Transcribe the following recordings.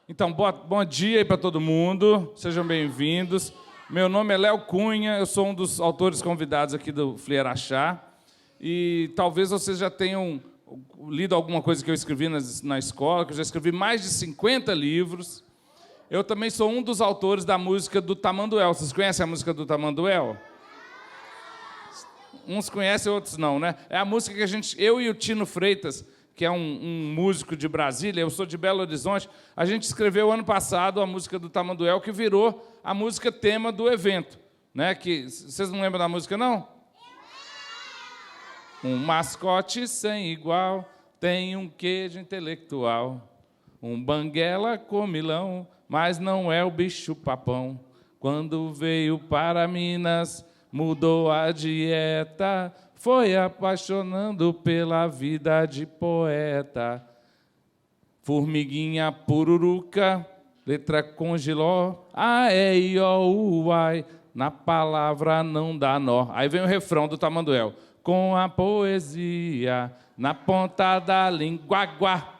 Então, bom dia aí para todo mundo, sejam bem-vindos. Meu nome é Léo Cunha, eu sou um dos autores convidados aqui do Flieraxá, e talvez vocês já tenham lido alguma coisa que eu escrevi na escola, que eu já escrevi mais de 50 livros. Eu também sou um dos autores da música do Tamanduel. Vocês conhecem a música do Tamanduel? Uns conhecem, outros não, né? É a música que eu e o Tino Freitas, que é um músico de Brasília, eu sou de Belo Horizonte, a gente escreveu ano passado a música do Tamanduel, que virou a música tema do evento. Né? Que, vocês não lembram da música, não? Um mascote sem igual, tem um queijo intelectual, um banguela comilão, mas não é o bicho-papão. Quando veio para Minas, mudou a dieta, foi apaixonando pela vida de poeta. Formiguinha pururuca, letra com giló, a, e, i, o, u, ai, na palavra não dá nó. Aí vem o refrão do Tamanduel. Com a poesia na ponta da língua, guá,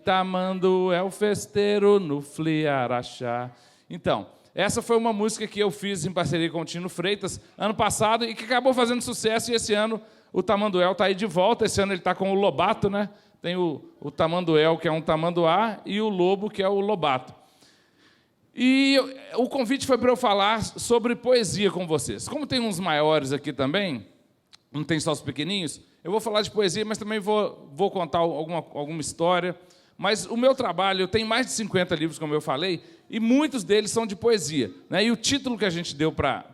Tamanduel festeiro no Flieraxá. Então, essa foi uma música que eu fiz em parceria com o Tino Freitas ano passado e que acabou fazendo sucesso, e esse ano o Tamanduel está aí de volta. Esse ano ele está com o Lobato, né? Tem o Tamanduel, que é um tamanduá, e o Lobo, que é o Lobato. E o convite foi para eu falar sobre poesia com vocês. Como tem uns maiores aqui também, não tem só os pequeninhos, eu vou falar de poesia, mas também vou contar alguma história. Mas o meu trabalho, eu tenho mais de 50 livros, como eu falei, e muitos deles são de poesia. Né? E o título que a gente deu para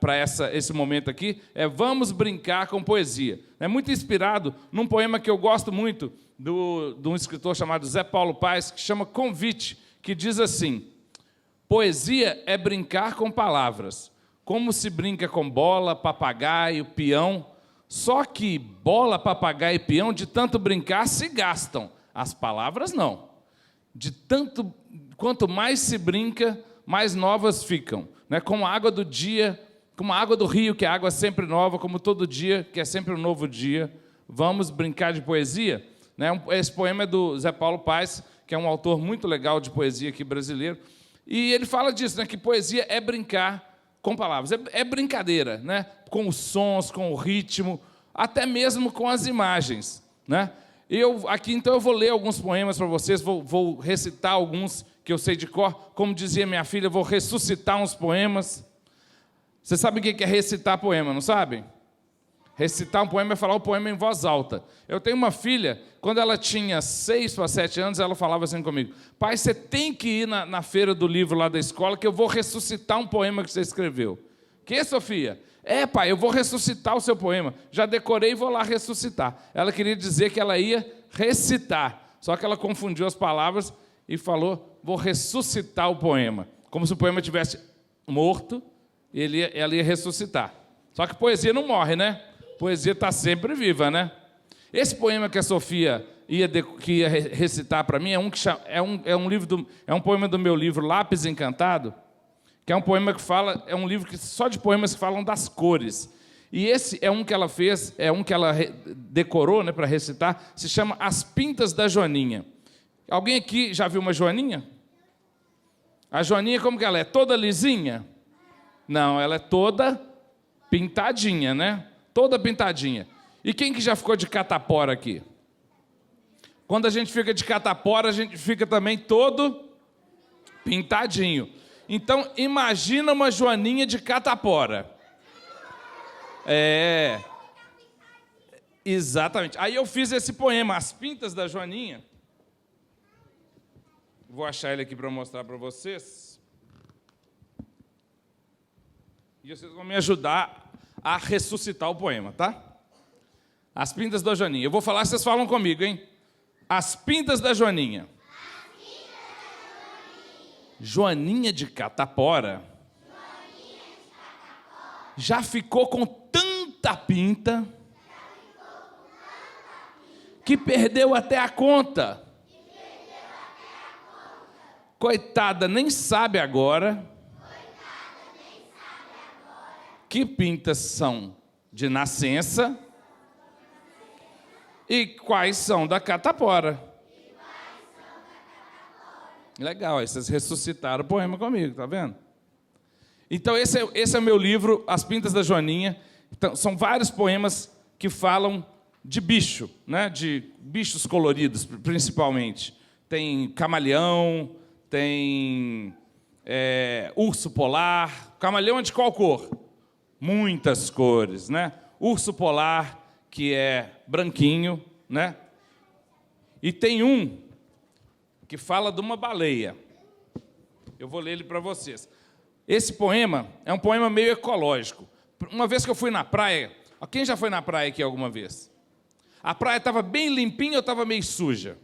esse momento aqui é Vamos Brincar com Poesia. É muito inspirado num poema que eu gosto muito, de um escritor chamado Zé Paulo Paes, que chama Convite, que diz assim: poesia é brincar com palavras, como se brinca com bola, papagaio, peão, só que bola, papagaio e peão, de tanto brincar, se gastam. As palavras não. Quanto mais se brinca, mais novas ficam. Né? Como a água do dia, como a água do rio, que é água sempre nova, como todo dia, que é sempre um novo dia. Vamos brincar de poesia? Né? Esse poema é do Zé Paulo Paes, que é um autor muito legal de poesia aqui brasileiro. E ele fala disso, né? Que poesia é brincar com palavras, é brincadeira, né? Com os sons, com o ritmo, até mesmo com as imagens. Né? Aqui, então, eu vou ler alguns poemas para vocês, vou recitar alguns que eu sei de cor. Como dizia minha filha, vou ressuscitar uns poemas. Vocês sabem o que é recitar poema, não sabem? Recitar um poema é falar o poema em voz alta. Eu tenho uma filha, quando ela tinha 6 para 7 anos, ela falava assim comigo: pai, você tem que ir na feira do livro lá da escola, que eu vou ressuscitar um poema que você escreveu. Que, Sofia? É, pai, eu vou ressuscitar o seu poema. Já decorei e vou lá ressuscitar. Ela queria dizer que ela ia recitar, só que ela confundiu as palavras e falou: vou ressuscitar o poema. Como se o poema tivesse morto, ela ia ressuscitar. Só que poesia não morre, né? Poesia está sempre viva, né? Esse poema que a Sofia que ia recitar para mim é um poema do meu livro Lápis Encantado, que é um poema que fala, é um livro só de poemas que falam das cores. E esse é um que ela fez, é um que ela decorou, né, para recitar, se chama As Pintas da Joaninha. Alguém aqui já viu uma joaninha? A joaninha, como que ela é? Toda lisinha? Não, ela é toda pintadinha, né? Toda pintadinha. E quem que já ficou de catapora aqui? Quando a gente fica de catapora, a gente fica também todo pintadinho. Então, imagina uma joaninha de catapora. É. Exatamente. Aí eu fiz esse poema, As Pintas da Joaninha. Vou achar ele aqui para mostrar para vocês. E vocês vão me ajudar a ressuscitar o poema, tá? As Pintas da Joaninha. Eu vou falar, vocês falam comigo, hein? As Pintas da Joaninha. Joaninha de catapora já ficou com tanta pinta que perdeu até a conta. Coitada, nem sabe agora que pintas são de nascença e quais são da catapora. Legal, aí vocês ressuscitaram o poema comigo, tá vendo? Então esse é o meu livro, As Pintas da Joaninha. Então, são vários poemas que falam de bicho, né? De bichos coloridos, principalmente. Tem camaleão, tem urso polar. Camaleão é de qual cor? Muitas cores, né? Urso polar, que é branquinho, né? E tem um que fala de uma baleia. Eu vou ler ele para vocês. Esse poema é um poema meio ecológico. Uma vez que eu fui na praia, quem já foi na praia aqui alguma vez? A praia estava bem limpinha ou estava meio suja?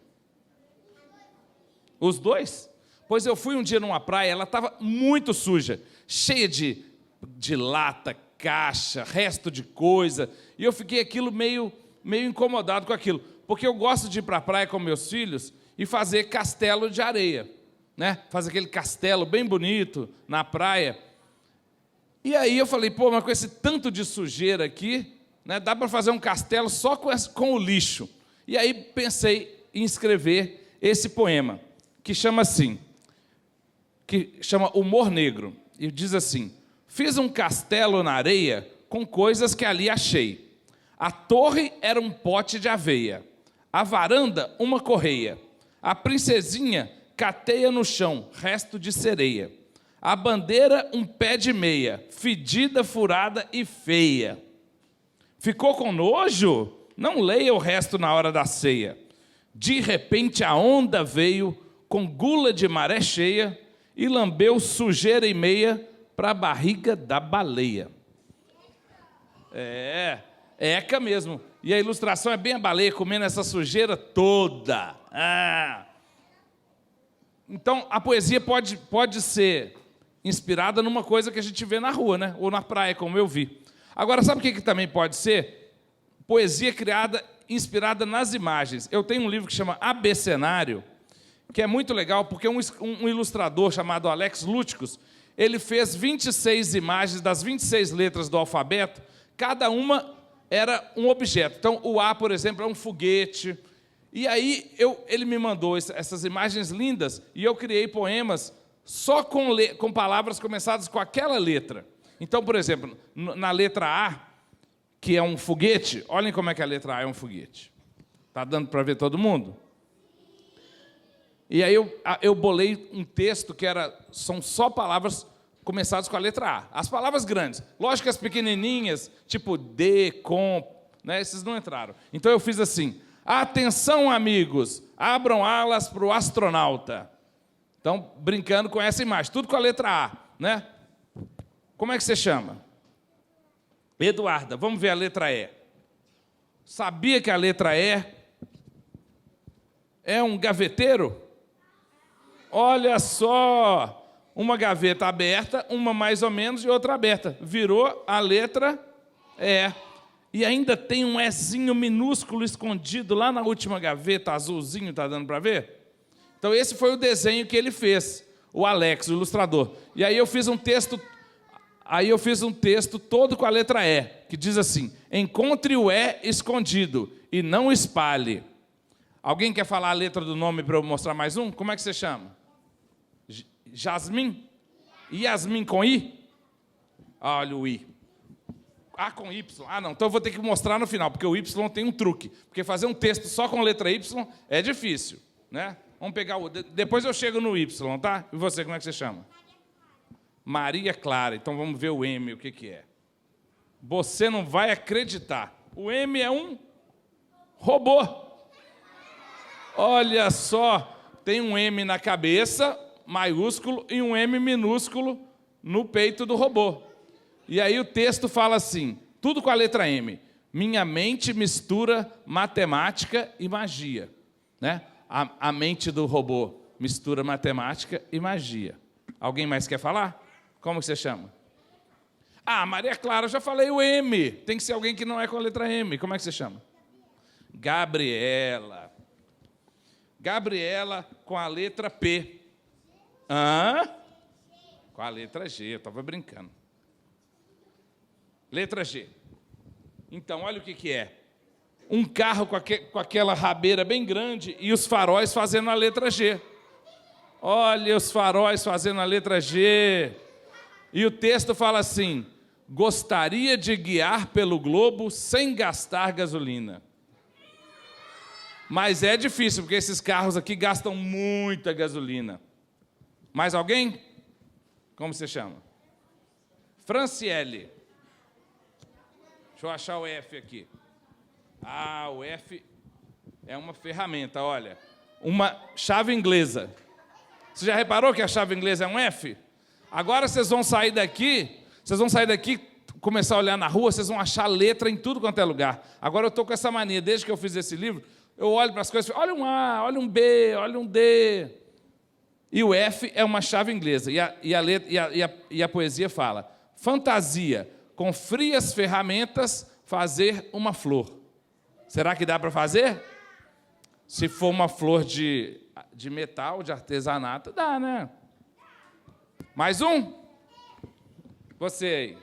Os dois? Pois eu fui um dia numa praia, ela estava muito suja, cheia de lata, caixa, resto de coisa, e eu fiquei aquilo meio incomodado com aquilo, porque eu gosto de ir para a praia com meus filhos e fazer castelo de areia, né? Fazer aquele castelo bem bonito na praia. E aí eu falei, pô, mas com esse tanto de sujeira aqui, né, dá para fazer um castelo só com o lixo. E aí pensei em escrever esse poema, que chama Humor Negro. E diz assim: fiz um castelo na areia com coisas que ali achei. A torre era um pote de aveia, a varanda uma correia, a princesinha cateia no chão, resto de sereia. A bandeira, um pé de meia, fedida, furada e feia. Ficou com nojo? Não leia o resto na hora da ceia. De repente a onda veio, com gula de maré cheia, e lambeu sujeira e meia para a barriga da baleia. Eca mesmo. E a ilustração é bem a baleia comendo essa sujeira toda. Então, a poesia pode ser inspirada numa coisa que a gente vê na rua, né? Ou na praia, como eu vi. Agora, sabe o que também pode ser? Poesia inspirada nas imagens. Eu tenho um livro que chama Abecenário, que é muito legal, porque um ilustrador chamado Alex Lúticos, ele fez 26 imagens das 26 letras do alfabeto, cada uma era um objeto. Então, o A, por exemplo, é um foguete. E aí, ele me mandou essas imagens lindas, e eu criei poemas só com palavras começadas com aquela letra. Então, por exemplo, na letra A, que é um foguete, olhem como é que a letra A é um foguete. Está dando para ver todo mundo? E aí eu bolei um texto que são só palavras começadas com a letra A. As palavras grandes. Lógico que as pequenininhas, tipo de, com, né, esses não entraram. Então eu fiz assim: atenção, amigos, abram alas para o astronauta. Então, brincando com essa imagem, tudo com a letra A, né? Como é que você chama? Eduarda. Vamos ver a letra E. Sabia que a letra E é um gaveteiro? Olha só, uma gaveta aberta, uma mais ou menos e outra aberta. Virou a letra E. E ainda tem um Ezinho minúsculo escondido lá na última gaveta, azulzinho, está dando para ver? Então esse foi o desenho que ele fez, o Alex, o ilustrador. E aí eu fiz um texto todo com a letra E, que diz assim: encontre o E escondido e não espalhe. Alguém quer falar a letra do nome para eu mostrar mais um? Como é que você chama? Jasmin? Yasmin com I? Olha o I. A com Y. Ah, não. Então eu vou ter que mostrar no final, porque o Y tem um truque. Porque fazer um texto só com a letra Y é difícil, né? Vamos pegar o... Depois eu chego no Y, tá? E você, como é que você chama? Maria Clara. Então vamos ver o M, o que é. Você não vai acreditar. O M é um robô. Olha só, tem um M na cabeça, maiúsculo, e um M minúsculo no peito do robô. E aí o texto fala assim, tudo com a letra M. Minha mente mistura matemática e magia. Né? A mente do robô mistura matemática e magia. Alguém mais quer falar? Como você chama? Ah, Maria Clara, eu já falei o M. Tem que ser alguém que não é com a letra M. Como é que você chama? Gabriela. Gabriela com a letra P. Hã? Com a letra G, eu estava brincando. Letra G. Então, olha o que é. Um carro com aquela rabeira bem grande e os faróis fazendo a letra G. Olha os faróis fazendo a letra G. E o texto fala assim: gostaria de guiar pelo globo sem gastar gasolina. Mas é difícil, porque esses carros aqui gastam muita gasolina. Mais alguém? Como você chama? Franciele. Deixa eu achar o F aqui. Ah, o F é uma ferramenta, olha. Uma chave inglesa. Você já reparou que a chave inglesa é um F? Agora vocês vão sair daqui, começar a olhar na rua, vocês vão achar letra em tudo quanto é lugar. Agora eu estou com essa mania, desde que eu fiz esse livro, eu olho para as coisas, olha um A, olha um B, olha um D. E o F é uma chave inglesa. E a poesia fala: fantasia, com frias ferramentas, fazer uma flor. Será que dá para fazer? Se for uma flor de metal, de artesanato, dá, né? Mais um? Você aí.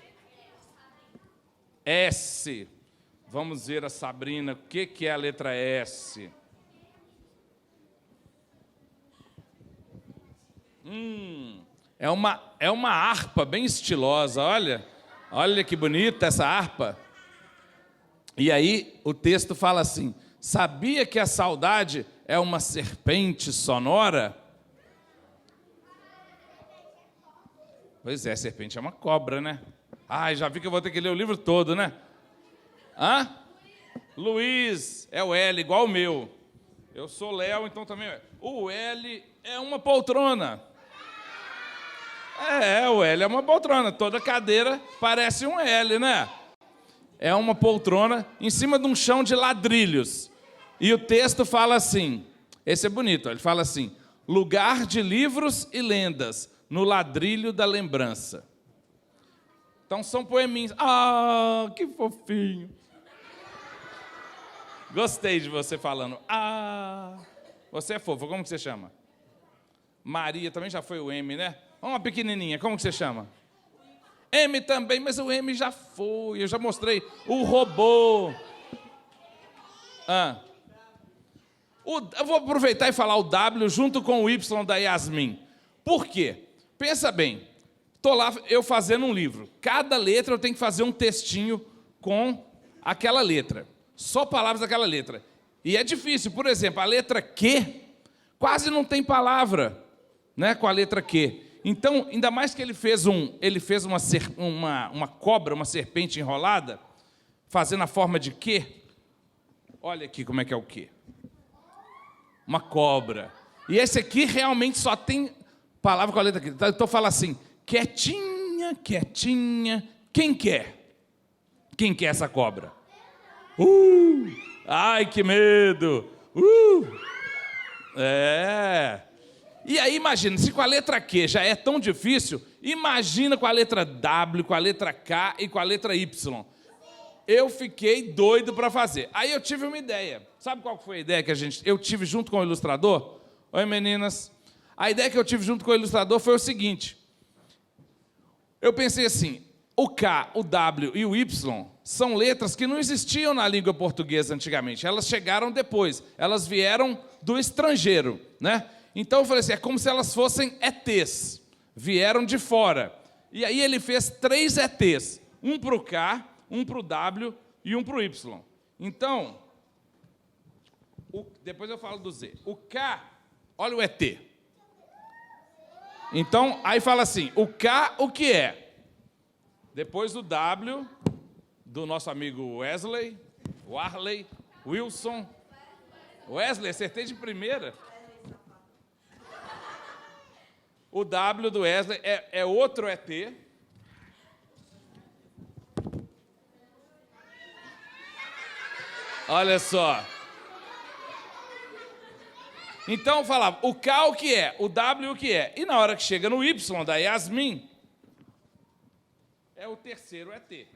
S. Vamos ver a Sabrina. O que é a letra S? É uma harpa bem estilosa, olha. Olha que bonita essa harpa. E aí o texto fala assim: sabia que a saudade é uma serpente sonora? Pois é, a serpente é uma cobra, né? Ai, já vi que eu vou ter que ler o livro todo, né? Hã? Luiz, é o L, igual o meu. Eu sou Léo, então também... O L é uma poltrona. O L é uma poltrona. Toda cadeira parece um L, né? É uma poltrona em cima de um chão de ladrilhos. E o texto fala assim, esse é bonito, ele fala assim: lugar de livros e lendas, no ladrilho da lembrança. Então são poeminhas. Ah, que fofinho. Gostei de você falando. Ah, você é fofa. Como que você chama? Maria, também já foi o M, né? Uma pequenininha, como que você chama? M também, mas o M já foi. Eu já mostrei. O robô. Eu vou aproveitar e falar o W junto com o Y da Yasmin. Por quê? Pensa bem. Estou lá eu fazendo um livro. Cada letra eu tenho que fazer um textinho com aquela letra. Só palavras daquela letra. E é difícil. Por exemplo, a letra Q quase não tem palavra, né, com a letra Q. Então, ainda mais que ele fez uma cobra, uma serpente enrolada, fazendo a forma de Q. Olha aqui como é que é o Q. Uma cobra. E esse aqui realmente só tem palavra com a letra Q. Então fala assim: quietinha, quietinha. Quem quer? Quem quer essa cobra? Ai, que medo! E aí, imagina, se com a letra Q já é tão difícil, imagina com a letra W, com a letra K e com a letra Y. Eu fiquei doido para fazer. Aí eu tive uma ideia. Sabe qual foi a ideia que eu tive junto com o ilustrador? Oi, meninas. A ideia que eu tive junto com o ilustrador foi o seguinte. Eu pensei assim: o K, o W e o Y são letras que não existiam na língua portuguesa antigamente. Elas chegaram depois. Elas vieram do estrangeiro, né? Então eu falei assim, é como se elas fossem ETs. Vieram de fora. E aí ele fez 3 ETs. Um para o K, um para o W e um para o Y. Então, depois eu falo do Z. O K, olha o ET. Então, aí fala assim, o K, o que é? Depois o W, do nosso amigo Wesley, Warley, Wilson. Wesley, acertei de primeira. O W do Wesley é outro ET. Olha só. Então eu falava, o K o que é? O W o que é? E na hora que chega no Y da Yasmin, é o terceiro ET.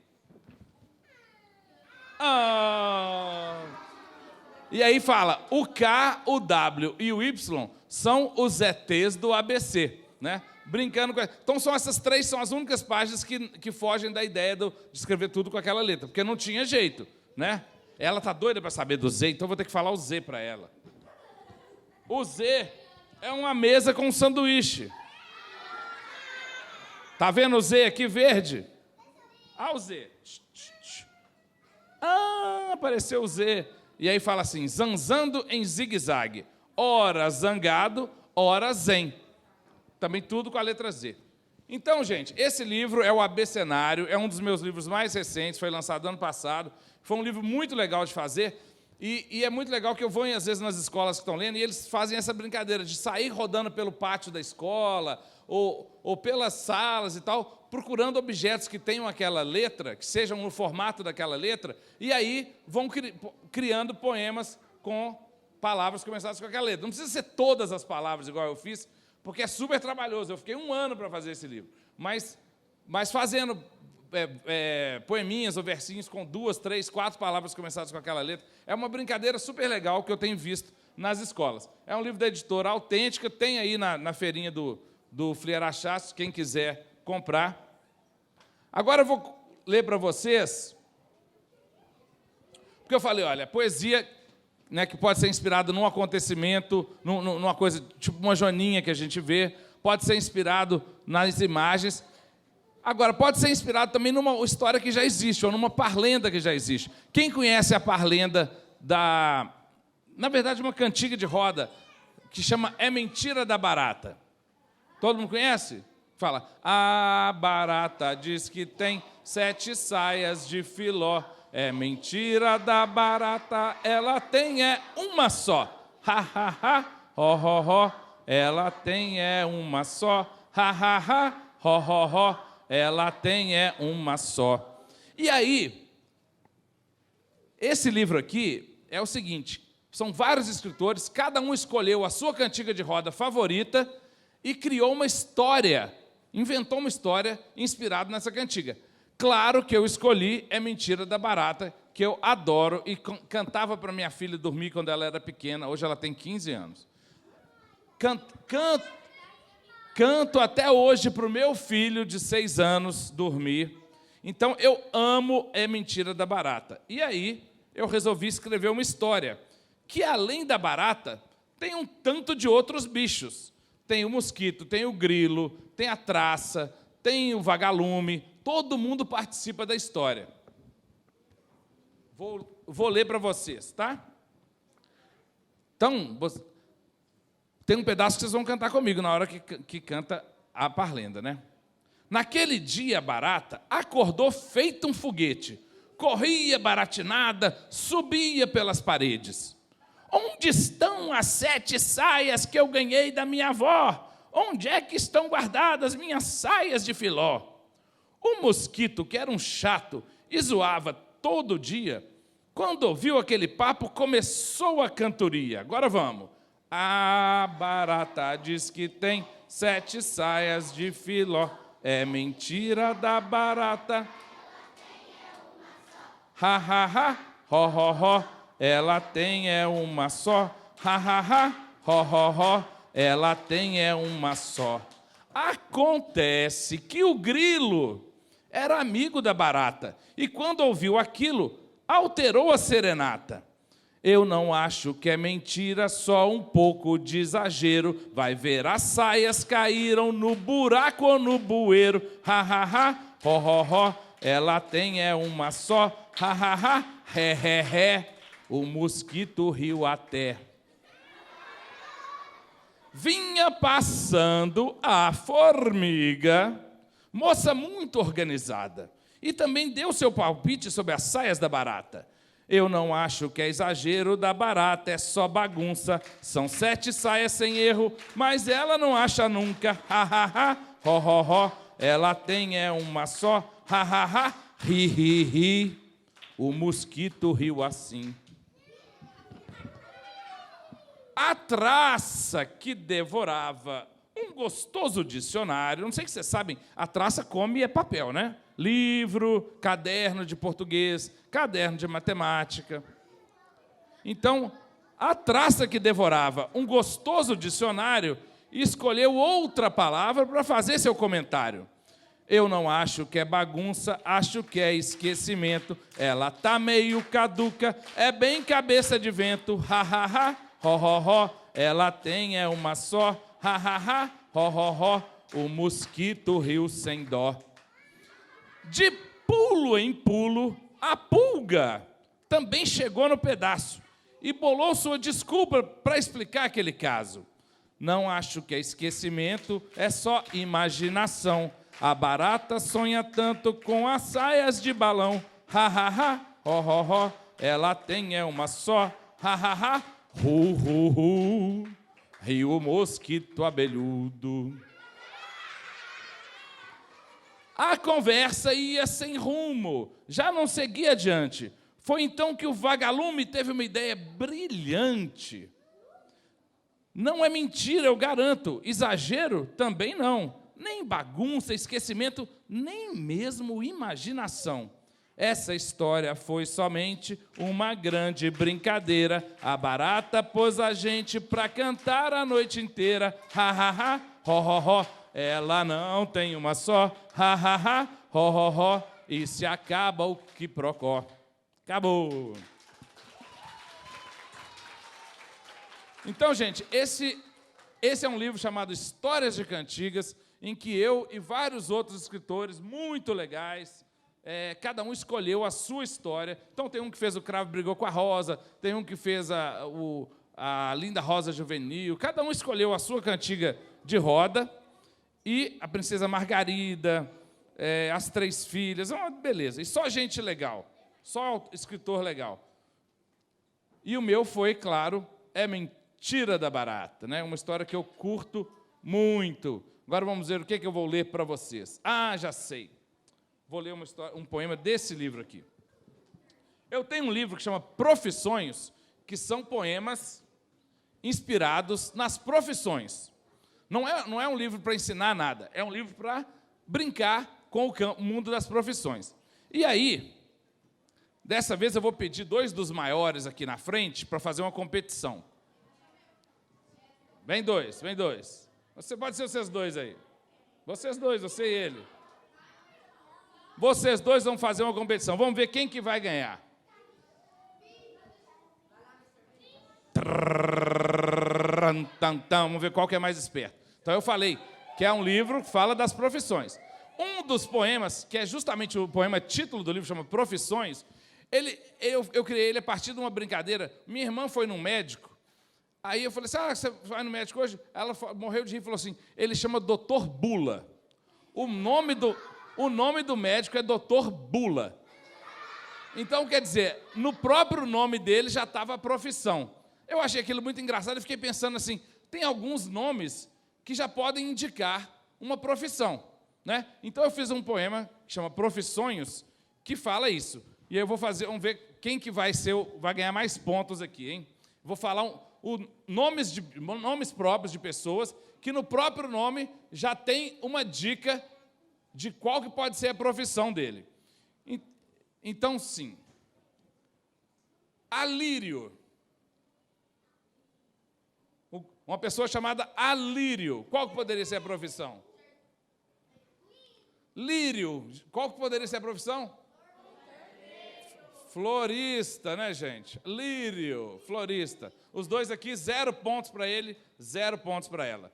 E aí fala, o K, o W e o Y são os ETs do ABC, né? Brincando com... Então, essas três são as únicas páginas que fogem da ideia de escrever tudo com aquela letra, porque não tinha jeito, né? Ela tá doida para saber do Z, então eu vou ter que falar o Z para ela. O Z é uma mesa com um sanduíche. Tá vendo o Z aqui verde? Ah, o Z. Ah, apareceu o Z. E aí fala assim, zanzando em zigue-zague. Ora zangado, ora zen. Também tudo com a letra Z. Então, gente, esse livro é o Abecenário, é um dos meus livros mais recentes, foi lançado ano passado. Foi um livro muito legal de fazer. E é muito legal que eu vou, às vezes, nas escolas que estão lendo, e eles fazem essa brincadeira de sair rodando pelo pátio da escola, ou pelas salas e tal, procurando objetos que tenham aquela letra, que sejam no formato daquela letra, e aí vão criando poemas com palavras começadas com aquela letra. Não precisa ser todas as palavras igual eu fiz, porque é super trabalhoso. Eu fiquei 1 ano para fazer esse livro. Mas fazendo poeminhas ou versinhos com 2, 3, 4 palavras começadas com aquela letra, é uma brincadeira super legal que eu tenho visto nas escolas. É um livro da editora Autêntica, tem aí na feirinha do Flierachaço, quem quiser comprar. Agora eu vou ler para vocês, porque eu falei, olha, poesia, né, que pode ser inspirada num acontecimento, numa coisa, tipo uma joaninha que a gente vê, pode ser inspirado nas imagens. Agora, pode ser inspirado também numa história que já existe, ou numa parlenda que já existe. Quem conhece a parlenda na verdade, uma cantiga de roda, que chama É Mentira da Barata? Todo mundo conhece? Fala, a barata diz que tem 7 saias de filó. É mentira da barata, ela tem uma só. Ha, ha, ha, ho, ho, ho, ela tem uma só. Ha, ha, ha, ho, ho, ho, ela tem uma só. E aí, esse livro aqui é o seguinte, são vários escritores, cada um escolheu a sua cantiga de roda favorita e criou uma história, inventou uma história inspirada nessa cantiga. Claro que eu escolhi É Mentira da Barata, que eu adoro e cantava para minha filha dormir quando ela era pequena, hoje ela tem 15 anos. Canto até hoje para o meu filho de 6 anos dormir. Então, eu amo É Mentira da Barata. E aí, eu resolvi escrever uma história que, além da barata, tem um tanto de outros bichos. Tem o mosquito, tem o grilo, tem a traça, tem o vagalume. Todo mundo participa da história. Vou ler para vocês, tá? Então, tem um pedaço que vocês vão cantar comigo na hora que canta a parlenda, né? Naquele dia, a barata acordou feito um foguete. Corria baratinada, subia pelas paredes. Onde estão as 7 saias que eu ganhei da minha avó? Onde é que estão guardadas minhas saias de filó? O mosquito, que era um chato e zoava todo dia, quando ouviu aquele papo, começou a cantoria. Agora vamos. A barata diz que tem 7 saias de filó. É mentira da barata. Ha, ha, ha, ho, ho, ho, ela tem uma só. Ha, ha, ha, ho, ho, ho, ela tem uma só. Acontece que o grilo era amigo da barata, e quando ouviu aquilo, alterou a serenata. Eu não acho que é mentira, só um pouco de exagero. Vai ver, as saias caíram no buraco ou no bueiro. Ha, ha, ha, ho, ho, ho, ela tem uma só. Ha, ha, ha, ré, ré, ré. O mosquito riu até. Vinha passando a formiga, moça muito organizada, e também deu seu palpite sobre as saias da barata. Eu não acho que é exagero da barata, é só bagunça. São 7 saias sem erro, mas ela não acha nunca. Ha, ha, ha, ho, ho, ho, ela tem uma só. Ha, ha, ha, ri, ri, ri. O mosquito riu assim. A traça que devorava um gostoso dicionário, não sei se vocês sabem, a traça come papel, né? Livro, caderno de português, caderno de matemática. Então, a traça que devorava um gostoso dicionário escolheu outra palavra para fazer seu comentário. Eu não acho que é bagunça, acho que é esquecimento. Ela tá meio caduca, é bem cabeça de vento. Ha, ha, ha, ho, ho, ho. Ela tem é uma só. Ha, ha, ha, ho, ho, ho. O mosquito riu sem dó. De pulo em pulo, a pulga também chegou no pedaço e bolou sua desculpa para explicar aquele caso. Não acho que é esquecimento, é só imaginação. A barata sonha tanto com as saias de balão. Ha, ha, ha, ho, ho, ho. Ela tem é uma só. Ha, ha, ha, hu, hu, hu. Riu o mosquito abelhudo. A conversa ia sem rumo, já não seguia adiante. Foi então que o vagalume teve uma ideia brilhante. Não é mentira, eu garanto. Exagero? Também não. Nem bagunça, esquecimento, nem mesmo imaginação. Essa história foi somente uma grande brincadeira. A barata pôs a gente pra cantar a noite inteira. Ha, ha, ha, ho, ho, ho. Ela não tem uma só. Ha, ha, ha, ho, ho, ho. E se acaba o quiprocó. Acabou. Então, gente, esse é um livro chamado Histórias de Cantigas, em que eu e vários outros escritores muito legais, cada um escolheu a sua história. Então, tem um que fez O Cravo Brigou com a Rosa, tem um que fez a Linda Rosa Juvenil, cada um escolheu a sua cantiga de roda, e a Princesa Margarida, As Três Filhas, uma beleza. E só gente legal, só escritor legal. E o meu foi, claro, É Mentira da Barata, né? Uma história que eu curto muito. Agora vamos ver o que eu vou ler para vocês. Ah, já sei. Vou ler um poema desse livro aqui. Eu tenho um livro que chama Profissões, que são poemas inspirados nas profissões. Não é um livro para ensinar nada, é um livro para brincar com o mundo das profissões. E aí, dessa vez eu vou pedir 2 dos maiores aqui na frente para fazer uma competição. Vem 2, vem 2. Você pode ser vocês 2 aí. Vocês 2, você e ele. Vocês 2 vão fazer uma competição. Vamos ver quem que vai ganhar. Vamos ver qual que é mais esperto. Então eu falei que é um livro que fala das profissões. Um dos poemas, que é justamente o poema título do livro, chama Profissões, eu criei ele a partir de uma brincadeira. Minha irmã foi num médico. Aí eu falei assim, você vai no médico hoje? Ela morreu de rir e falou assim, ele chama Dr. Bula. O nome do médico é Dr. Bula. Então, quer dizer, no próprio nome dele já estava a profissão. Eu achei aquilo muito engraçado e fiquei pensando assim, tem alguns nomes que já podem indicar uma profissão, né? Então eu fiz um poema que chama Profissões, que fala isso. E aí eu vamos ver quem que vai ganhar mais pontos aqui, hein? Vou falar nomes próprios de pessoas que no próprio nome já tem uma dica de qual que pode ser a profissão dele. Então, sim. Alírio. Uma pessoa chamada Alírio. Qual que poderia ser a profissão? Lírio. Qual que poderia ser a profissão? Florista, né, gente? Lírio, florista. Os 2 aqui, 0 pontos para ele, 0 pontos para ela.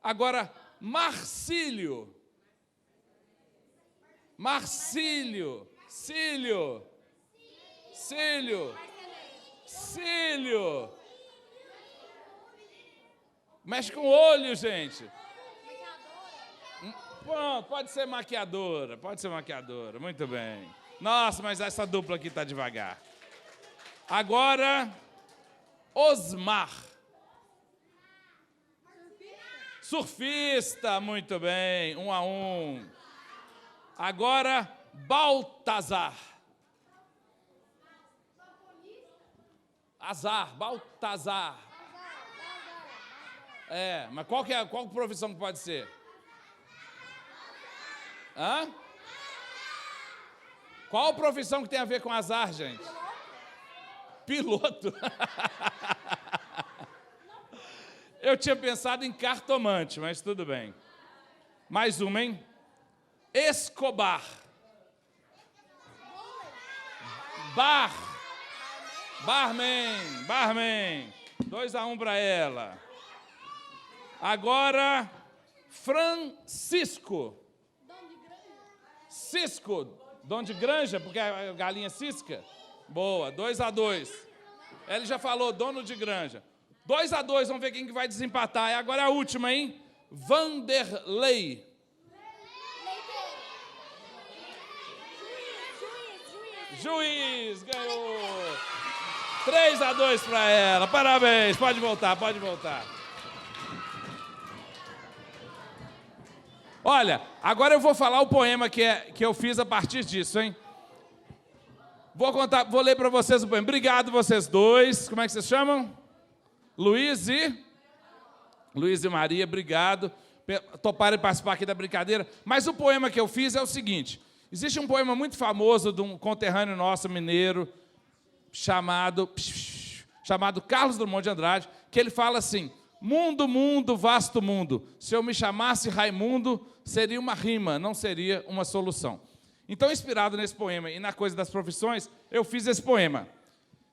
Agora, Marcílio. Marcílio. Cílio. Cílio. Cílio. Mexe com o olho, gente. Pronto, pode ser maquiadora. Pode ser maquiadora. Muito bem. Nossa, mas essa dupla aqui está devagar. Agora, Osmar. Surfista, muito bem, 1 a 1. Agora, Baltazar. Baltazar. Mas qual profissão que pode ser? Hã? Qual profissão que tem a ver com azar, gente? Piloto. Eu tinha pensado em cartomante, mas tudo bem. Mais uma, hein? Escobar. Barman. 2-1 para ela. Agora, Francisco. Cisco. Dono de granja, porque a galinha cisca. Boa, 2-2. Ele já falou, dono de granja. 2-2, vamos ver quem que vai desempatar. E agora a última, hein? Vanderlei. Juiz, ganhou. 3-2 para ela. Parabéns, pode voltar. Olha, agora eu vou falar o poema que eu fiz a partir disso, hein? Vou ler para vocês o poema. Obrigado, vocês dois. Como é que vocês chamam? Luiz e Maria, obrigado. Toparem participar aqui da brincadeira. Mas o poema que eu fiz é o seguinte. Existe um poema muito famoso de um conterrâneo nosso, mineiro, chamado Carlos Drummond de Andrade, que ele fala assim: mundo, mundo, vasto mundo, se eu me chamasse Raimundo, seria uma rima, não seria uma solução. Então, inspirado nesse poema e na coisa das profissões, eu fiz esse poema.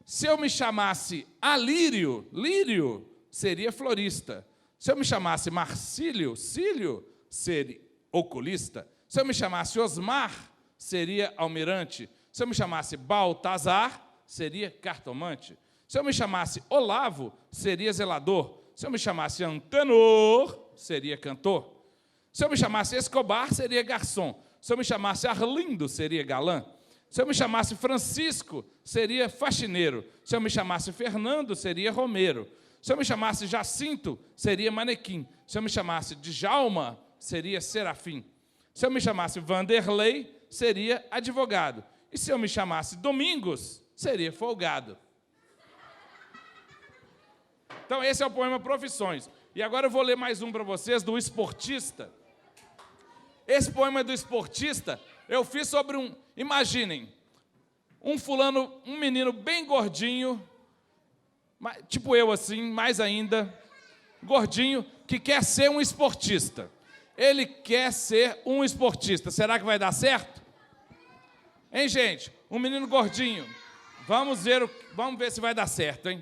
Se eu me chamasse Alírio, lírio, seria florista. Se eu me chamasse Marcílio, Cílio, seria oculista. Se eu me chamasse Osmar, seria almirante. Se eu me chamasse Baltazar, seria cartomante. Se eu me chamasse Olavo, seria zelador. Se eu me chamasse Antenor, seria cantor. Se eu me chamasse Escobar, seria garçom. Se eu me chamasse Arlindo, seria galã. Se eu me chamasse Francisco, seria faxineiro. Se eu me chamasse Fernando, seria romeiro. Se eu me chamasse Jacinto, seria manequim. Se eu me chamasse Djalma, seria serafim. Se eu me chamasse Vanderlei, seria advogado. E se eu me chamasse Domingos, seria folgado. Então, esse é o poema Profissões. E agora eu vou ler mais um para vocês, do esportista. Esse poema do esportista, eu fiz sobre imaginem, um menino bem gordinho, tipo eu assim, mais ainda, gordinho, que quer ser um esportista. Ele quer ser um esportista. Será que vai dar certo? Hein, gente? Um menino gordinho. Vamos ver se vai dar certo, hein?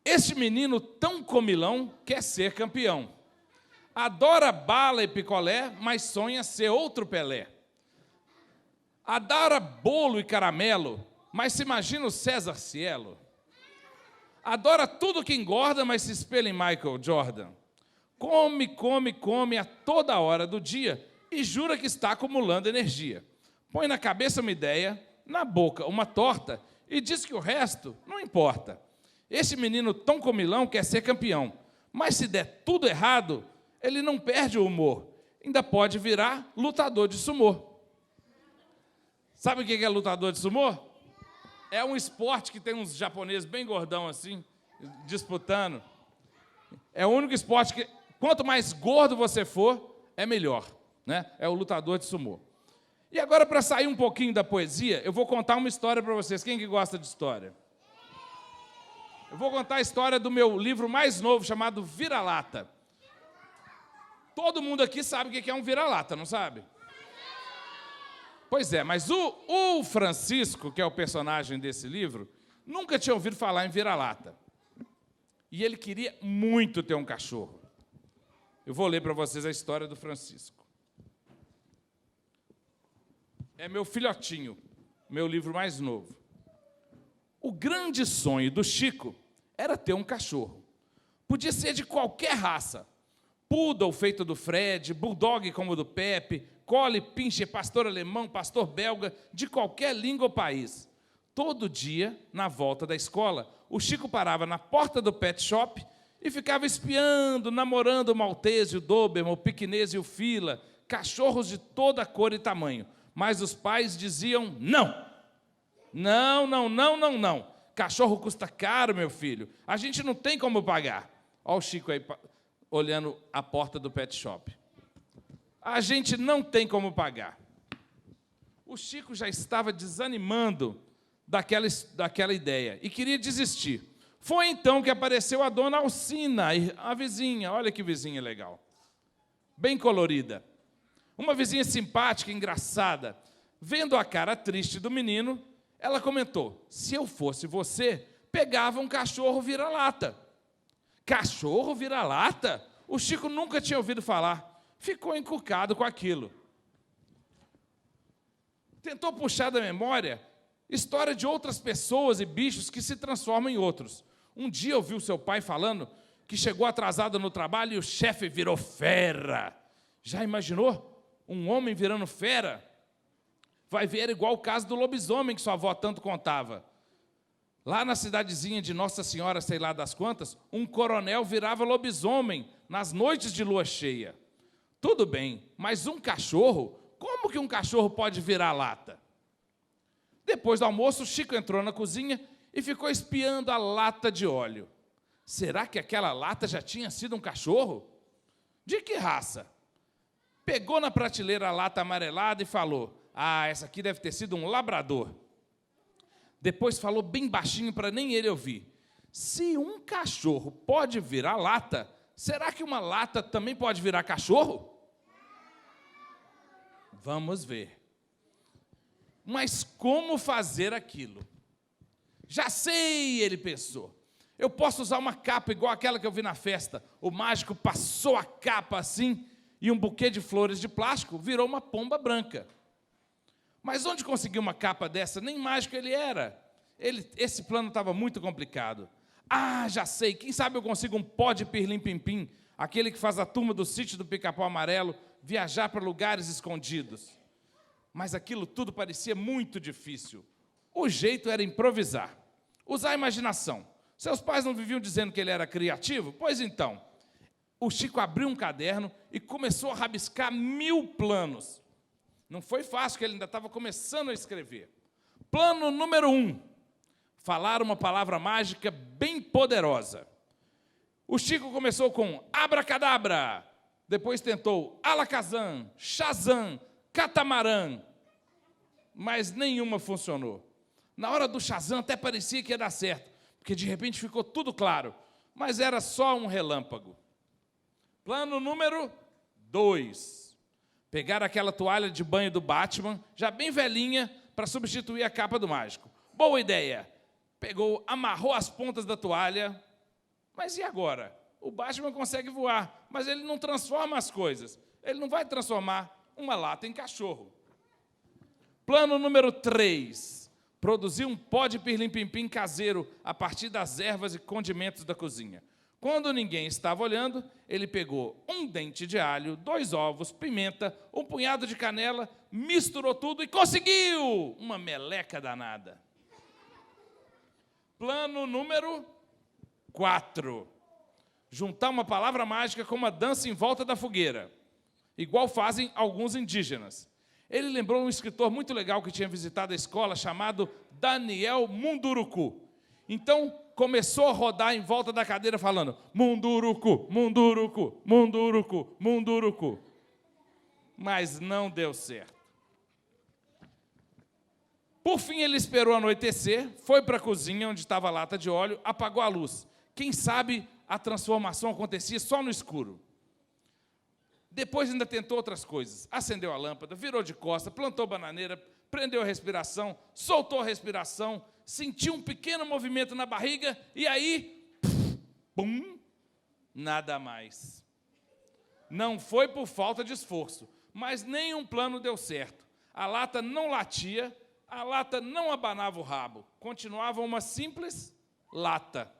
Este menino tão comilão quer ser campeão. Adora bala e picolé, mas sonha ser outro Pelé. Adora bolo e caramelo, mas se imagina o César Cielo. Adora tudo que engorda, mas se espelha em Michael Jordan. Come a toda hora do dia e jura que está acumulando energia. Põe na cabeça uma ideia, na boca uma torta e diz que o resto não importa. Esse menino tão comilão quer ser campeão, mas se der tudo errado, ele não perde o humor. Ainda pode virar lutador de sumô. Sabe o que é lutador de sumô? É um esporte que tem uns japoneses bem gordão assim, disputando. É o único esporte que, quanto mais gordo você for, é melhor, né? É o lutador de sumô. E agora, para sair um pouquinho da poesia, eu vou contar uma história para vocês. Quem que gosta de história? Eu vou contar a história do meu livro mais novo, chamado Vira-Lata. Todo mundo aqui sabe o que é um vira-lata, não sabe? Pois é, mas o Francisco, que é o personagem desse livro, nunca tinha ouvido falar em vira-lata. E ele queria muito ter um cachorro. Eu vou ler para vocês a história do Francisco. É meu filhotinho, meu livro mais novo. O grande sonho do Chico era ter um cachorro. Podia ser de qualquer raça. Poodle feito do Fred, bulldog como o do Pepe, collie, pincher, pastor alemão, pastor belga, de qualquer língua ou país. Todo dia, na volta da escola, o Chico parava na porta do pet shop e ficava espiando, namorando o maltese, o doberman, o piquinês e o fila, cachorros de toda cor e tamanho. Mas os pais diziam não. Não, não, não, não, não. Cachorro custa caro, meu filho. A gente não tem como pagar. Olha o Chico aí olhando a porta do pet shop. A gente não tem como pagar. O Chico já estava desanimando daquela ideia e queria desistir. Foi então que apareceu a dona Alcina, a vizinha. Olha que vizinha legal. Bem colorida. Uma vizinha simpática, engraçada. Vendo a cara triste do menino, ela comentou: se eu fosse você, pegava um cachorro vira-lata. Cachorro vira-lata? O Chico nunca tinha ouvido falar. Ficou encucado com aquilo. Tentou puxar da memória história de outras pessoas e bichos que se transformam em outros. Um dia ouviu seu pai falando que chegou atrasado no trabalho e o chefe virou fera. Já imaginou? Um homem virando fera? Vai ver igual o caso do lobisomem que sua avó tanto contava. Lá na cidadezinha de Nossa Senhora, sei lá das quantas, um coronel virava lobisomem nas noites de lua cheia. Tudo bem, mas um cachorro? Como que um cachorro pode virar lata? Depois do almoço, Chico entrou na cozinha e ficou espiando a lata de óleo. Será que aquela lata já tinha sido um cachorro? De que raça? Pegou na prateleira a lata amarelada e falou: ah, essa aqui deve ter sido um labrador. Depois falou bem baixinho para nem ele ouvir: se um cachorro pode virar lata, será que uma lata também pode virar cachorro? Vamos ver. Mas como fazer aquilo? Já sei, ele pensou. Eu posso usar uma capa igual aquela que eu vi na festa. O mágico passou a capa assim e um buquê de flores de plástico virou uma pomba branca. Mas onde conseguiu uma capa dessa? Nem mágico ele era. Esse plano estava muito complicado. Ah, já sei. Quem sabe eu consigo um pó de pirlim-pim-pim, aquele que faz a turma do sítio do Pica-Pau Amarelo viajar para lugares escondidos. Mas aquilo tudo parecia muito difícil. O jeito era improvisar, usar a imaginação. Seus pais não viviam dizendo que ele era criativo? Pois então, o Chico abriu um caderno e começou a rabiscar 1000 planos. Não foi fácil, porque ele ainda estava começando a escrever. Plano número 1, falar uma palavra mágica bem poderosa. O Chico começou com abracadabra, depois tentou alakazam, shazam, catamarã, mas nenhuma funcionou. Na hora do shazam até parecia que ia dar certo, porque de repente ficou tudo claro, mas era só um relâmpago. Plano número 2, pegar aquela toalha de banho do Batman, já bem velhinha, para substituir a capa do mágico. Boa ideia. Pegou, amarrou as pontas da toalha, mas e agora? O Batman consegue voar, mas ele não transforma as coisas. Ele não vai transformar uma lata em cachorro. Plano número 3, produzir um pó de pirlim-pim-pim caseiro a partir das ervas e condimentos da cozinha. Quando ninguém estava olhando, ele pegou um dente de alho, 2 ovos, pimenta, um punhado de canela, misturou tudo e conseguiu uma meleca danada. Plano número 4, juntar uma palavra mágica com uma dança em volta da fogueira, igual fazem alguns indígenas. Ele lembrou um escritor muito legal que tinha visitado a escola, chamado Daniel Munduruku. Então, começou a rodar em volta da cadeira falando: Munduruku, Munduruku, Munduruku, Munduruku. Mas não deu certo. Por fim, ele esperou anoitecer, foi para a cozinha, onde estava a lata de óleo, apagou a luz. Quem sabe a transformação acontecia só no escuro. Depois ainda tentou outras coisas. Acendeu a lâmpada, virou de costas, plantou bananeira, prendeu a respiração, soltou a respiração, sentiu um pequeno movimento na barriga e aí, pum, nada mais. Não foi por falta de esforço, mas nenhum plano deu certo. A lata não latia, a lata não abanava o rabo. Continuava uma simples lata.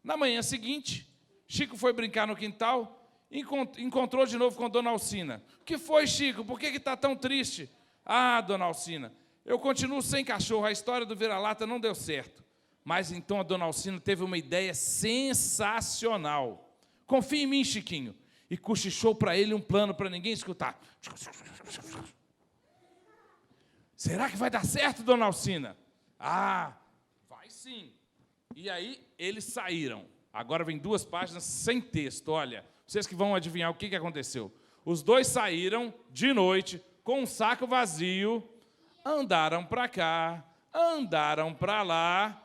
Na manhã seguinte, Chico foi brincar no quintal, encontrou de novo com Dona Alcina. O que foi, Chico? Por que está tão triste? Ah, Dona Alcina, eu continuo sem cachorro, a história do vira-lata não deu certo. Mas então a Dona Alcina teve uma ideia sensacional. Confia em mim, Chiquinho. E cochichou para ele um plano para ninguém escutar. Será que vai dar certo, Dona Alcina? Ah, vai sim. E aí eles saíram. Agora vem 2 páginas sem texto, olha. Vocês que vão adivinhar o que aconteceu. Os 2 saíram de noite com um saco vazio, andaram para cá, andaram para lá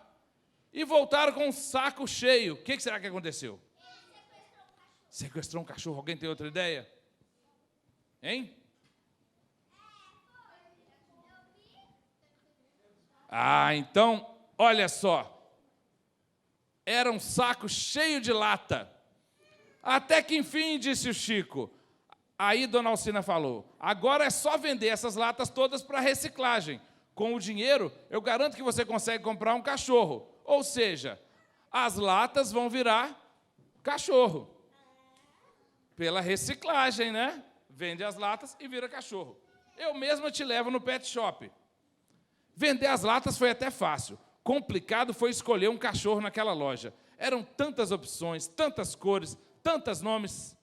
e voltaram com um saco cheio. O que será que aconteceu? Sequestrou um cachorro. Alguém tem outra ideia? Hein? Então, olha só. Era um saco cheio de lata. Até que enfim, disse o Chico. Aí Dona Alcina falou, agora é só vender essas latas todas para reciclagem. Com o dinheiro, eu garanto que você consegue comprar um cachorro. Ou seja, as latas vão virar cachorro. Pela reciclagem, né? Vende as latas e vira cachorro. Eu mesma te levo no pet shop. Vender as latas foi até fácil. Complicado foi escolher um cachorro naquela loja. Eram tantas opções, tantas cores, tantos nomes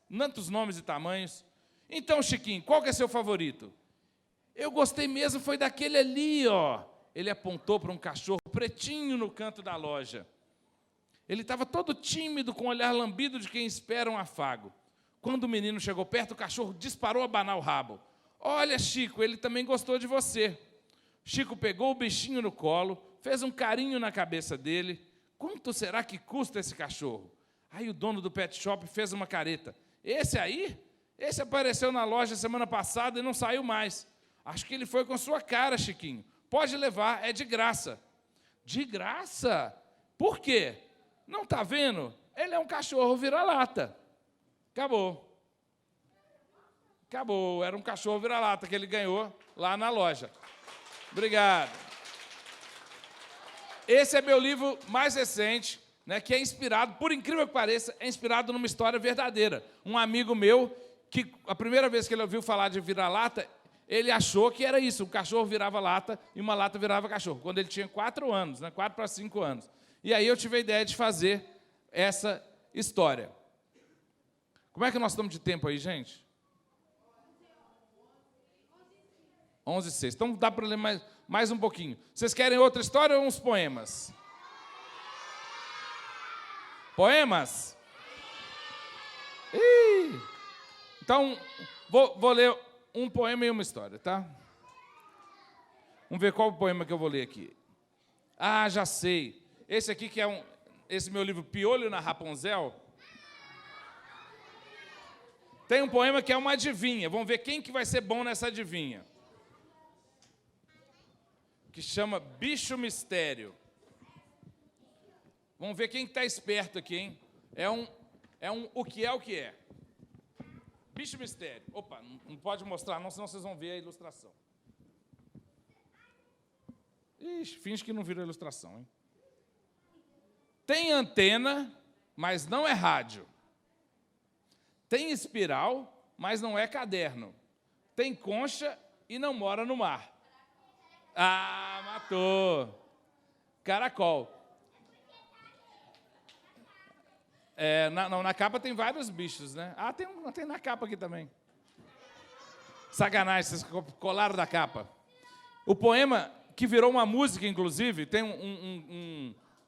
e tamanhos. Então, Chiquinho, qual que é seu favorito? Eu gostei mesmo, foi daquele ali, ó. Ele apontou para um cachorro pretinho no canto da loja. Ele estava todo tímido, com o olhar lambido de quem espera um afago. Quando o menino chegou perto, o cachorro disparou a abanar o rabo. Olha, Chico, ele também gostou de você. Chico pegou o bichinho no colo, fez um carinho na cabeça dele. Quanto será que custa esse cachorro? Aí o dono do pet shop fez uma careta. Esse aí? Esse apareceu na loja semana passada e não saiu mais. Acho que ele foi com sua cara, Chiquinho. Pode levar, é de graça. De graça? Por quê? Não está vendo? Ele é um cachorro vira-lata. Acabou. Acabou. Era um cachorro vira-lata que ele ganhou lá na loja. Obrigado. Esse é meu livro mais recente, né, que é inspirado, por incrível que pareça, é inspirado numa história verdadeira. Um amigo meu, que a primeira vez que ele ouviu falar de vira-lata, ele achou que era isso, um cachorro virava lata e uma lata virava cachorro, quando ele tinha 4 anos, né, 4 para 5 anos. E aí eu tive a ideia de fazer essa história. Como é que nós estamos de tempo aí, gente? 11h06. Então dá para ler mais um pouquinho. Vocês querem outra história ou uns poemas? Poemas? Então, vou ler um poema e uma história, tá? Vamos ver qual o poema que eu vou ler aqui. Ah, já sei. Esse aqui que é esse meu livro, Piolho na Rapunzel. Tem um poema que é uma adivinha. Vamos ver quem que vai ser bom nessa adivinha. Que chama Bicho Mistério. Vamos ver quem está esperto aqui, hein? É um o que é o que é. Bicho Mistério. Opa, não pode mostrar não, senão vocês vão ver a ilustração. Ixi, finge que não viram a ilustração, hein? Tem antena, mas não é rádio. Tem espiral, mas não é caderno. Tem concha e não mora no mar. Ah, matou. Caracol. Na capa tem vários bichos, né? Ah, tem na capa aqui também. Sacanagem, vocês colaram da capa. O poema, que virou uma música, inclusive, tem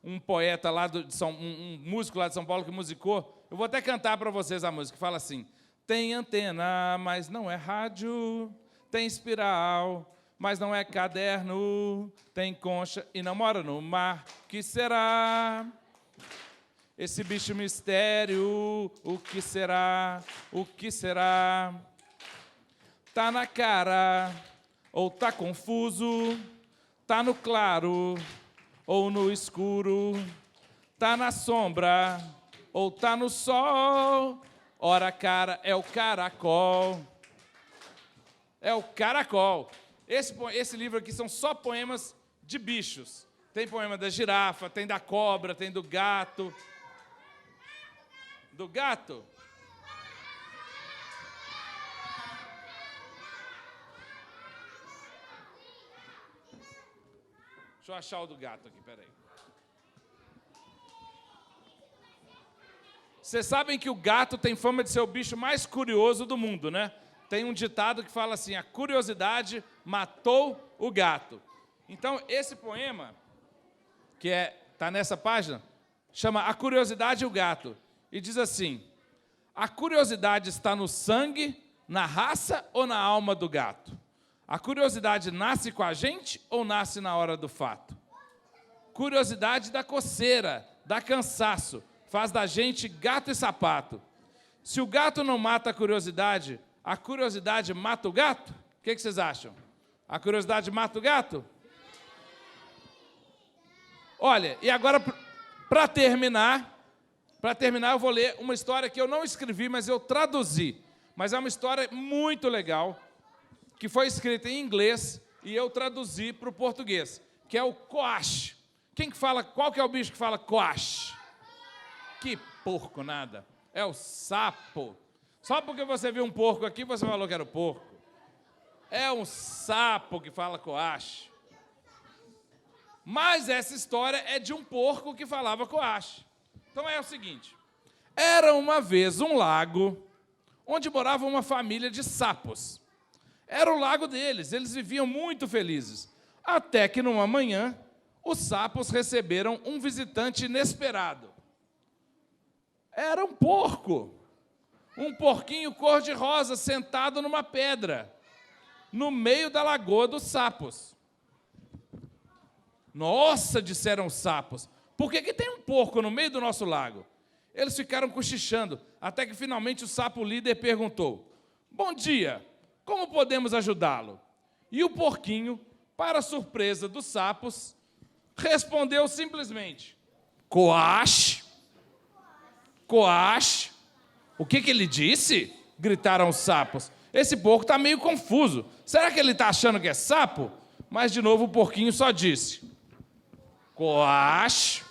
um poeta lá, um músico lá de São Paulo que musicou. Eu vou até cantar para vocês a música. Fala assim: tem antena, mas não é rádio. Tem espiral, mas não é caderno. Tem concha e não mora no mar. Que será? Esse bicho mistério, o que será? O que será? Tá na cara, ou tá confuso? Tá no claro, ou no escuro? Tá na sombra, ou tá no sol? Ora, cara, é o caracol. É o caracol. Esse livro aqui são só poemas de bichos. Tem poema da girafa, tem da cobra, tem do gato. Do gato? Deixa eu achar o do gato aqui, peraí. Vocês sabem que o gato tem fama de ser o bicho mais curioso do mundo, né? Tem um ditado que fala assim: a curiosidade matou o gato. Então, esse poema, que está nessa página, chama A Curiosidade e o Gato. E diz assim: a curiosidade está no sangue, na raça ou na alma do gato? A curiosidade nasce com a gente ou nasce na hora do fato? Curiosidade dá coceira, dá cansaço, faz da gente gato e sapato. Se o gato não mata a curiosidade mata o gato? O que vocês acham? A curiosidade mata o gato? Olha, e agora, para terminar, eu vou ler uma história que eu não escrevi, mas eu traduzi. Mas é uma história muito legal, que foi escrita em inglês e eu traduzi para o português, que é o coache. Qual que é o bicho que fala coache? Que porco nada. É o sapo. Só porque você viu um porco aqui, você falou que era o porco. É um sapo que fala coache. Mas essa história é de um porco que falava coache. Então é o seguinte. Era uma vez um lago onde morava uma família de sapos. Era o lago deles, eles viviam muito felizes. Até que numa manhã, os sapos receberam um visitante inesperado. Era um porco. Um porquinho cor-de-rosa sentado numa pedra, no meio da lagoa dos sapos. Nossa, disseram os sapos, por que tem um porco no meio do nosso lago? Eles ficaram cochichando, até que finalmente o sapo líder perguntou: bom dia, como podemos ajudá-lo? E o porquinho, para a surpresa dos sapos, respondeu simplesmente: coache, coache. O que ele disse? Gritaram os sapos. Esse porco está meio confuso. Será que ele está achando que é sapo? Mas, de novo, o porquinho só disse: coache.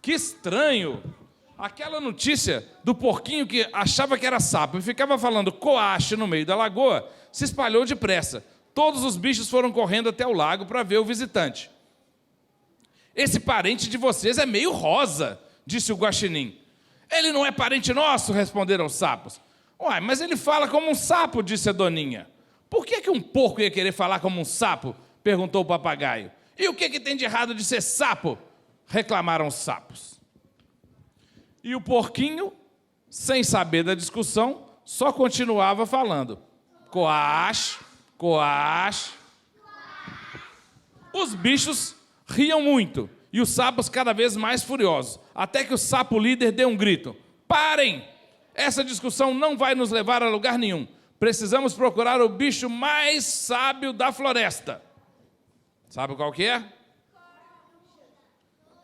Que estranho. Aquela notícia do porquinho que achava que era sapo e ficava falando coache no meio da lagoa se espalhou depressa. Todos os bichos foram correndo até o lago para ver o visitante. Esse parente de vocês é meio rosa, disse o guaxinim. Ele não é parente nosso, responderam os sapos. Uai, mas ele fala como um sapo, disse a doninha. Por que um porco ia querer falar como um sapo? Perguntou o papagaio. E o que tem de errado de ser sapo? Reclamaram os sapos. E o porquinho, sem saber da discussão, só continuava falando. Coache, coache. Os bichos riam muito e os sapos cada vez mais furiosos, até que o sapo líder deu um grito. Parem! Essa discussão não vai nos levar a lugar nenhum. Precisamos procurar o bicho mais sábio da floresta. Sabe qual que é?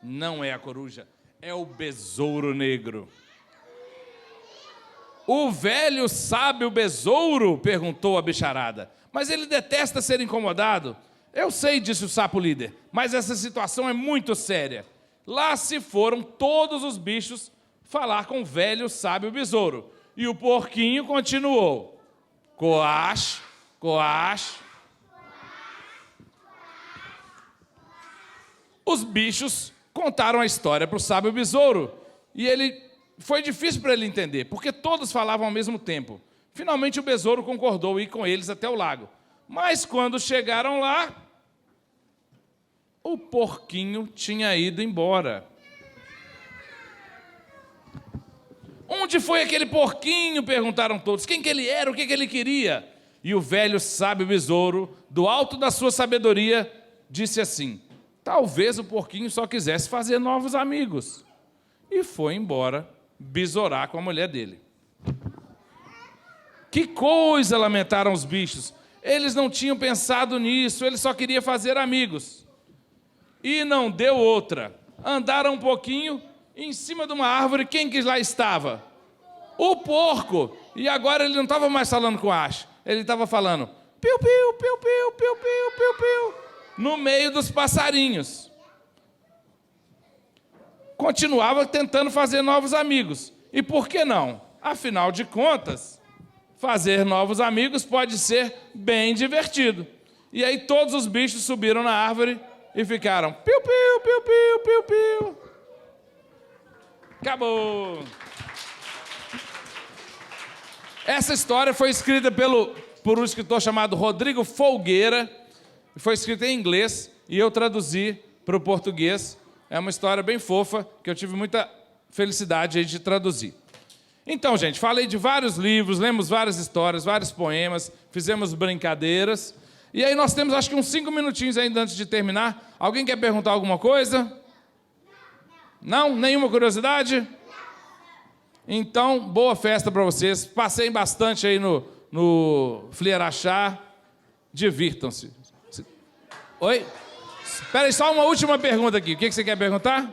Não é a coruja, é o besouro negro. O velho sábio besouro? Perguntou a bicharada. Mas ele detesta ser incomodado. Eu sei, disse o sapo líder, mas essa situação é muito séria. Lá se foram todos os bichos falar com o velho sábio besouro. E o porquinho continuou. Coache, coache. Os bichos contaram a história para o sábio besouro e foi difícil para ele entender, porque todos falavam ao mesmo tempo. Finalmente o besouro concordou em ir com eles até o lago. Mas quando chegaram lá, o porquinho tinha ido embora. Onde foi aquele porquinho? Perguntaram todos. Quem que ele era? O que ele queria? E o velho sábio besouro, do alto da sua sabedoria, disse assim: talvez o porquinho só quisesse fazer novos amigos. E foi embora besourar com a mulher dele. Que coisa, lamentaram os bichos. Eles não tinham pensado nisso, ele só queria fazer amigos. E não deu outra. Andaram um pouquinho, em cima de uma árvore, quem que lá estava? O porco. E agora ele não estava mais falando com Ash, ele estava falando piu, piu, piu, piu, piu, piu, piu, piu, no meio dos passarinhos. Continuava tentando fazer novos amigos. E por que não? Afinal de contas, fazer novos amigos pode ser bem divertido. E aí todos os bichos subiram na árvore e ficaram piu, piu, piu, piu, piu, piu. Acabou. Essa história foi escrita por um escritor chamado Rodrigo Folgueira. Foi escrita em inglês e eu traduzi para o português. É uma história bem fofa que eu tive muita felicidade de traduzir. Então, gente, falei de vários livros, lemos várias histórias, vários poemas, fizemos brincadeiras. E aí nós temos, acho que uns 5 minutinhos ainda antes de terminar. Alguém quer perguntar alguma coisa? Não? Nenhuma curiosidade? Então, boa festa para vocês. Passeiem bastante aí no Flieraxá. Divirtam-se. Oi? Espera aí, só uma última pergunta aqui. O que você quer perguntar?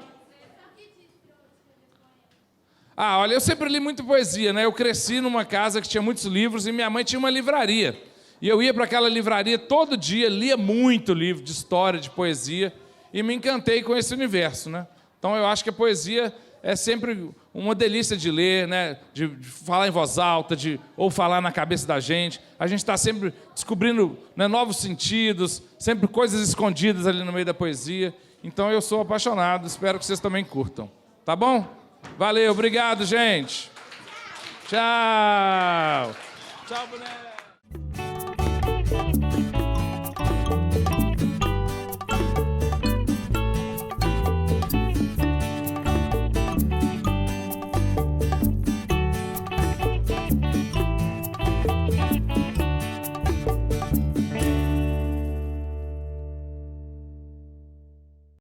Ah, olha, eu sempre li muito poesia, né? Eu cresci numa casa que tinha muitos livros e minha mãe tinha uma livraria. E eu ia para aquela livraria todo dia, lia muito livro de história, de poesia, e me encantei com esse universo, né? Então eu acho que a poesia é sempre uma delícia de ler, né? De falar em voz alta, ou falar na cabeça da gente. A gente está sempre descobrindo, né, novos sentidos, sempre coisas escondidas ali no meio da poesia. Então eu sou apaixonado, espero que vocês também curtam. Tá bom? Valeu, obrigado, gente. Tchau. Tchau, boneco.